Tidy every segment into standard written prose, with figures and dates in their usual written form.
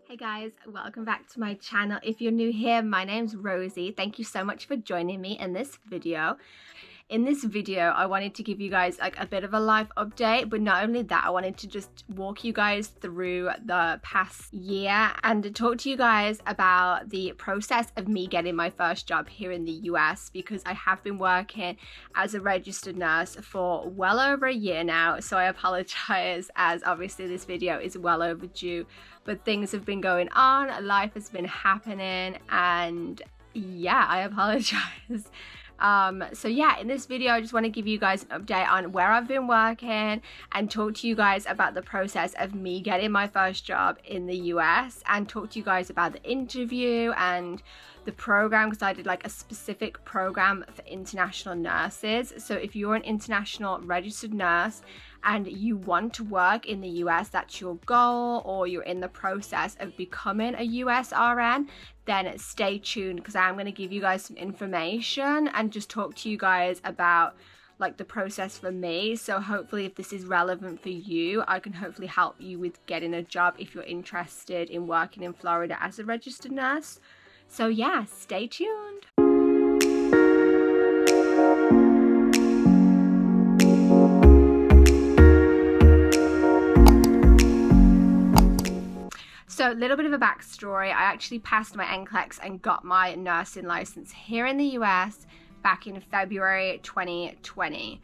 Hey guys, welcome back to my channel. If you're new here, my name's Rosie. Thank you so much for joining me in this video. In this video, I wanted to give you guys like a bit of a life update, but not only that, I wanted to just walk you guys through the past year and to talk to you guys about the process of me getting my first job here in the US, because I have been working as a registered nurse for well over a year now. So I apologize, as obviously this video is well overdue, but things have been going on, life has been happening, and yeah, I apologize. So yeah, in this video, I just want to give you guys an update on where I've been working and talk to you guys about the process of me getting my first job in the US, and talk to you guys about the interview and the program, because I did like a specific program for international nurses. So if you're an international registered nurse and you want to work in the US, that's your goal, or you're in the process of becoming a US RN, then stay tuned, because I'm going to give you guys some information and just talk to you guys about like the process for me. So hopefully if this is relevant for you, I can hopefully help you with getting a job if you're interested in working in Florida as a registered nurse. So yeah, stay tuned. So a little bit of a backstory. I actually passed my NCLEX and got my nursing license here in the US back in February 2020.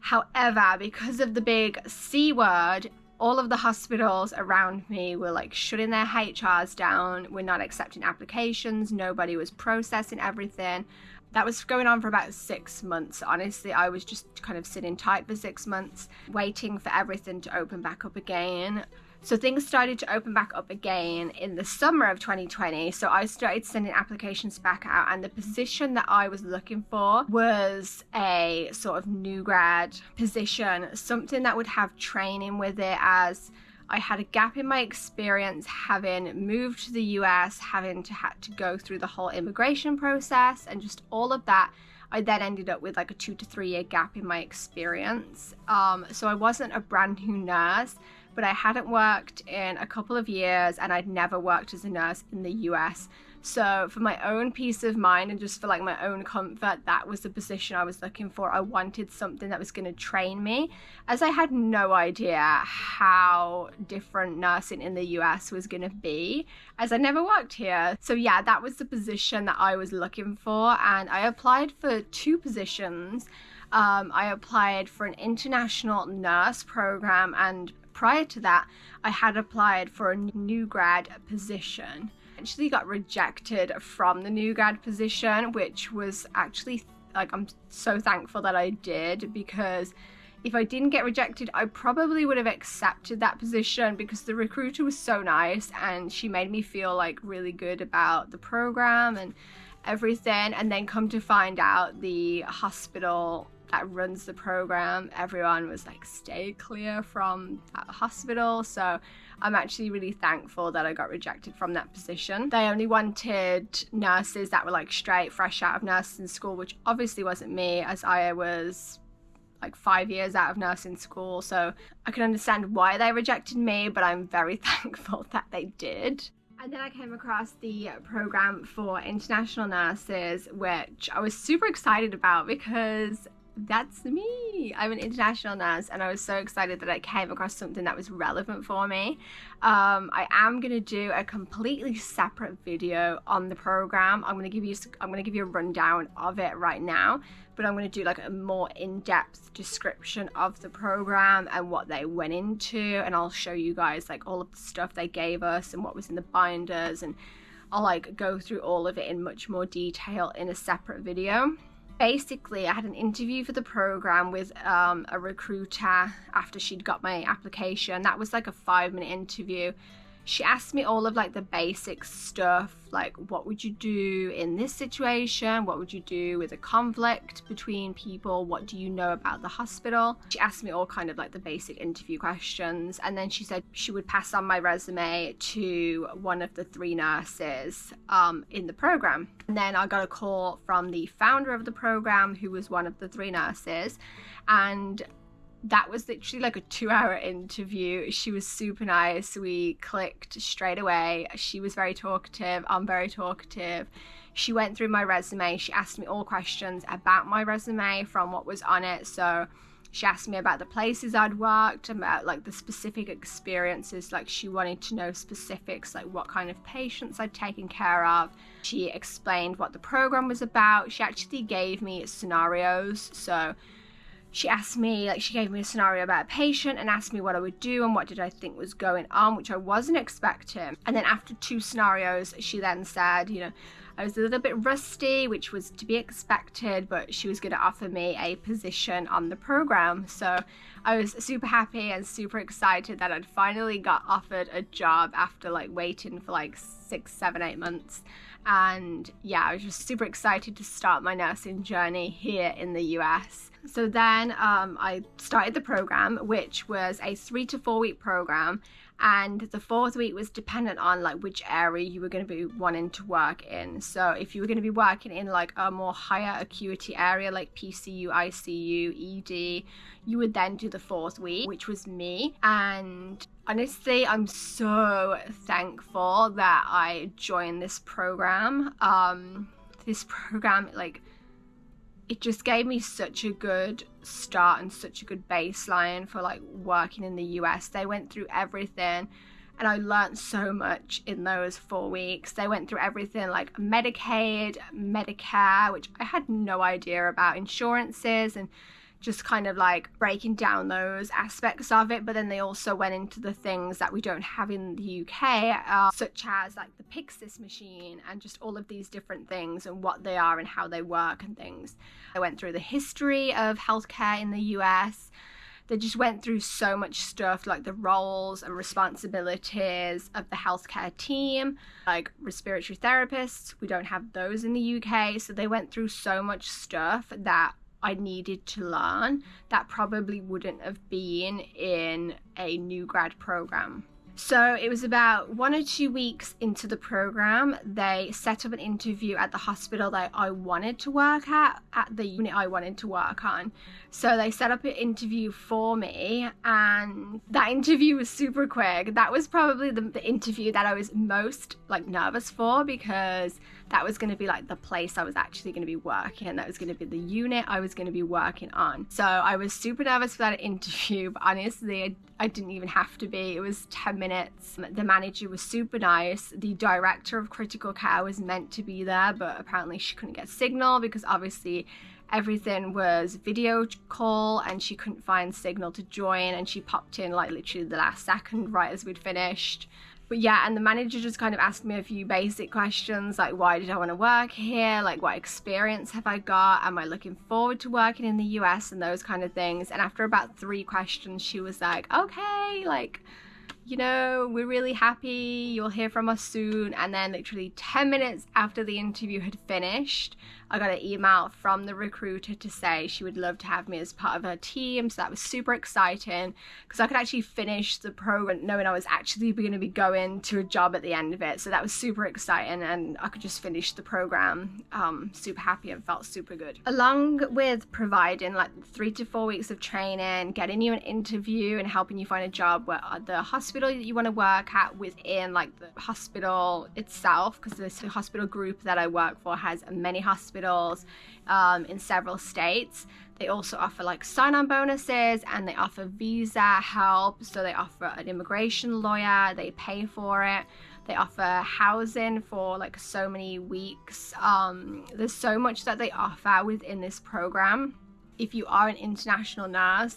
However, because of the big C word, all of the hospitals around me were like shutting their HRs down. We're not accepting applications. Nobody was processing everything. That was going on for about 6 months. Honestly, I was just kind of sitting tight for 6 months, waiting for everything to open back up again. So things started to open back up again in the summer of 2020. So I started sending applications back out, and the position that I was looking for was a sort of new grad position, something that would have training with it, as I had a gap in my experience having moved to the US, having had to go through the whole immigration process and just all of that. I then ended up with like a 2 to 3 year gap in my experience. So I wasn't a brand new nurse, but I hadn't worked in a couple of years, and I'd never worked as a nurse in the US. So for my own peace of mind and just for like my own comfort, that was the position I was looking for. I wanted something that was going to train me, as I had no idea how different nursing in the US was going to be, as I never worked here. So yeah, that was the position that I was looking for, and I applied for 2 positions. I applied for an international nurse program, and prior to that, I had applied for a new grad position. Actually got rejected from the new grad position, which was actually like, I'm so thankful that I did, because if I didn't get rejected, I probably would have accepted that position, because the recruiter was so nice and she made me feel like really good about the program and everything. And then come to find out, the hospital that runs the program, everyone was like, stay clear from that hospital. So I'm actually really thankful that I got rejected from that position. They only wanted nurses that were like straight fresh out of nursing school, which obviously wasn't me, as I was like 5 years out of nursing school. So I can understand why they rejected me, but I'm very thankful that they did. And then I came across the program for international nurses, which I was super excited about, because that's me. I'm an international nurse, and I was so excited that I came across something that was relevant for me. I am going to do a completely separate video on the program. I'm going to give you a rundown of it right now, but I'm going to do like a more in-depth description of the program and what they went into, and I'll show you guys like all of the stuff they gave us and what was in the binders, and I'll like go through all of it in much more detail in a separate video. Basically, I had an interview for the program with a recruiter after she'd got my application. That was like a 5-minute interview. She asked me all of like the basic stuff, like what would you do in this situation? What would you do with a conflict between people? What do you know about the hospital? She asked me all kind of like the basic interview questions, and then she said she would pass on my resume to one of the 3 nurses in the program. And then I got a call from the founder of the program, who was one of the 3 nurses, and that was literally like a 2-hour interview. She was super nice. We clicked straight away. She was very talkative. I'm very talkative. She went through my resume. She asked me all questions about my resume from what was on it. So she asked me about the places I'd worked, about like the specific experiences. Like she wanted to know specifics, like what kind of patients I'd taken care of. She explained what the program was about. She actually gave me scenarios. So she asked me, like she gave me a scenario about a patient and asked me what I would do and what did I think was going on, which I wasn't expecting. And then after 2 scenarios, she then said, you know, I was a little bit rusty, which was to be expected, but she was going to offer me a position on the program. So I was super happy and super excited that I'd finally got offered a job after like waiting for like 6, 7, 8 months. And yeah, I was just super excited to start my nursing journey here in the US. So then I started the program, which was a 3 to 4 week program. And the 4th week was dependent on like which area you were going to be wanting to work in. So if you were going to be working in like a more higher acuity area like PCU, ICU, ED, you would then do the 4th week, which was me. And honestly, I'm so thankful that I joined this program. This program, like, it just gave me such a good start and such a good baseline for like working in the US. They went through everything and I learned so much in those 4 weeks. They went through everything like Medicaid, Medicare, which I had no idea about, insurances, and just kind of like breaking down those aspects of it. But then they also went into the things that we don't have in the UK, such as like the Pyxis machine and just all of these different things and what they are and how they work and things. I went through the history of healthcare in the US. They just went through so much stuff, like the roles and responsibilities of the healthcare team, like respiratory therapists. We don't have those in the UK. So they went through so much stuff that I needed to learn that probably wouldn't have been in a new grad program. So it was about 1 or 2 weeks into the program, they set up an interview at the hospital that I wanted to work at the unit I wanted to work on. So they set up an interview for me, and that interview was super quick. That was probably the interview that I was most like nervous for, because that was going to be like the place I was actually going to be working. That was going to be the unit I was going to be working on. So I was super nervous for that interview, but honestly, I didn't even have to be. It was 10 minutes. The manager was super nice. The director of critical care was meant to be there, but apparently she couldn't get signal because obviously everything was video call and she couldn't find signal to join, and she popped in like literally the last second right as we'd finished. But yeah, and the manager just kind of asked me a few basic questions like, why did I want to work here? Like, what experience have I got? Am I looking forward to working in the US? And those kind of things. And after about 3 questions, she was like, okay, like, you know, we're really happy. You'll hear from us soon. And then literally 10 minutes after the interview had finished, I got an email from the recruiter to say she would love to have me as part of her team. So that was super exciting because I could actually finish the program knowing I was actually going to be going to a job at the end of it. So that was super exciting, and I could just finish the program super happy and felt super good. Along with providing like 3 to 4 weeks of training, getting you an interview and helping you find a job where the hospital that you want to work at within like the hospital itself, because this hospital group that I work for has many hospitals in several states. They also offer like sign-on bonuses, and they offer visa help. So they offer an immigration lawyer, they pay for it. They offer housing for like so many weeks. There's so much that they offer within this program. If you are an international nurse,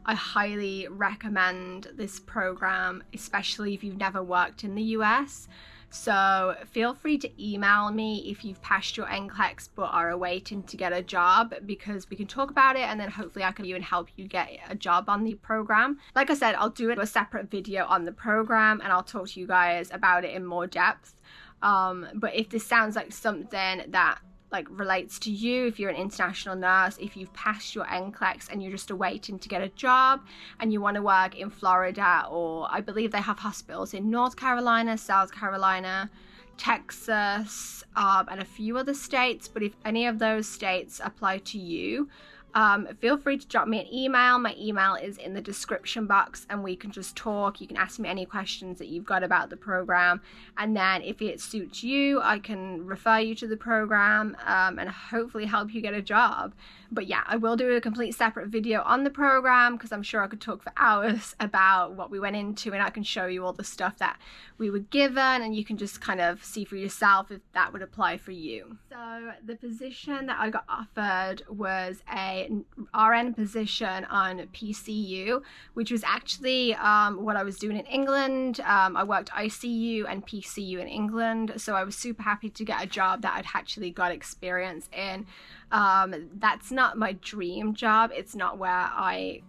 I highly recommend this program, especially if you've never worked in the US. So feel free to email me if you've passed your NCLEX but are waiting to get a job, because we can talk about it and then hopefully I can even help you get a job on the program. Like I said, I'll do a separate video on the program and I'll talk to you guys about it in more depth. But if this sounds like something that like relates to you, if you're an international nurse, if you've passed your NCLEX and you're just waiting to get a job and you want to work in Florida, or I believe they have hospitals in North Carolina, South Carolina, Texas, and a few other states. But if any of those states apply to you, feel free to drop me an email. My email is in the description box, and we can just talk. You can ask me any questions that you've got about the program, and then if it suits you, I can refer you to the program and hopefully help you get a job. But yeah, I will do a complete separate video on the program, because I'm sure I could talk for hours about what we went into, and I can show you all the stuff that we were given, and you can just kind of see for yourself if that would apply for you. So the position that I got offered was a RN position on PCU, which was actually what I was doing in England. I worked ICU and PCU in England, so I was super happy to get a job that I'd actually got experience in. That's not my dream job. It's not where I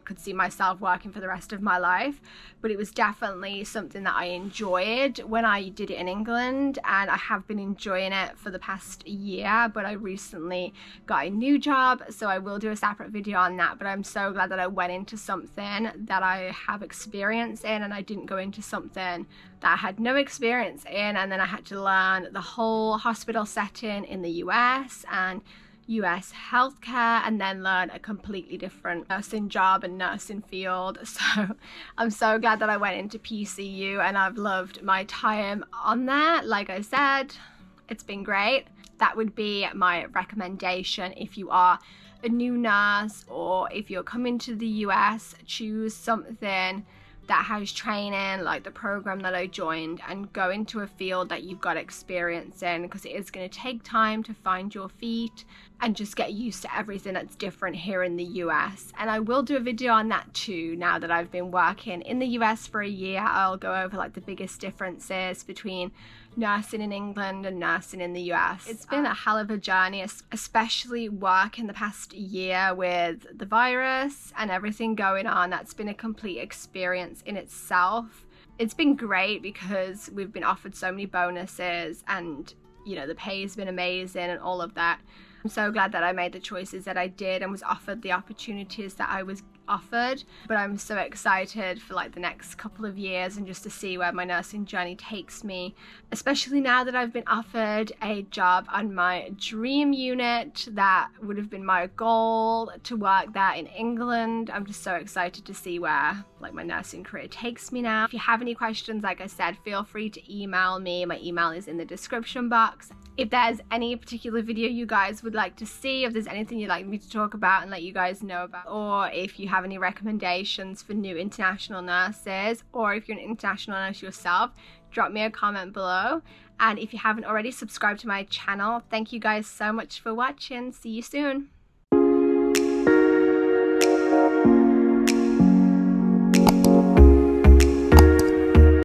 could see myself working for the rest of my life, but it was definitely something that I enjoyed when I did it in England, and I have been enjoying it for the past year. But I recently got a new job, so I will do a separate video on that. But I'm so glad that I went into something that I have experience in, and I didn't go into something that I had no experience in, and then I had to learn the whole hospital setting in the US and US healthcare, and then learn a completely different nursing job and nursing field. So I'm so glad that I went into PCU, and I've loved my time on there. Like I said, it's been great. That would be my recommendation if you are a new nurse, or if you're coming to the US, choose something that has training like the program that I joined, and go into a field that you've got experience in, because it is going to take time to find your feet and just get used to everything that's different here in the US. And I will do a video on that too. Now that I've been working in the US for a year, I'll go over like the biggest differences between nursing in England and nursing in the US. It's been a hell of a journey, especially working the past year with the virus and everything going on. That's been a complete experience in itself. It's been great because we've been offered so many bonuses, and you know, the pay has been amazing and all of that. I'm so glad that I made the choices that I did and was offered the opportunities that I was offered. But I'm so excited for like the next couple of years, and just to see where my nursing journey takes me, especially now that I've been offered a job on my dream unit. That would have been my goal, to work there in England. I'm just so excited to see where like my nursing career takes me now. If you have any questions, like I said, feel free to email me. My email is in the description box. If there's any particular video you guys would like to see, if there's anything you'd like me to talk about and let you guys know about, or if you have any recommendations for new international nurses, or if you're an international nurse yourself, drop me a comment below. And if you haven't already, subscribe to my channel. Thank you guys so much for watching. See you soon.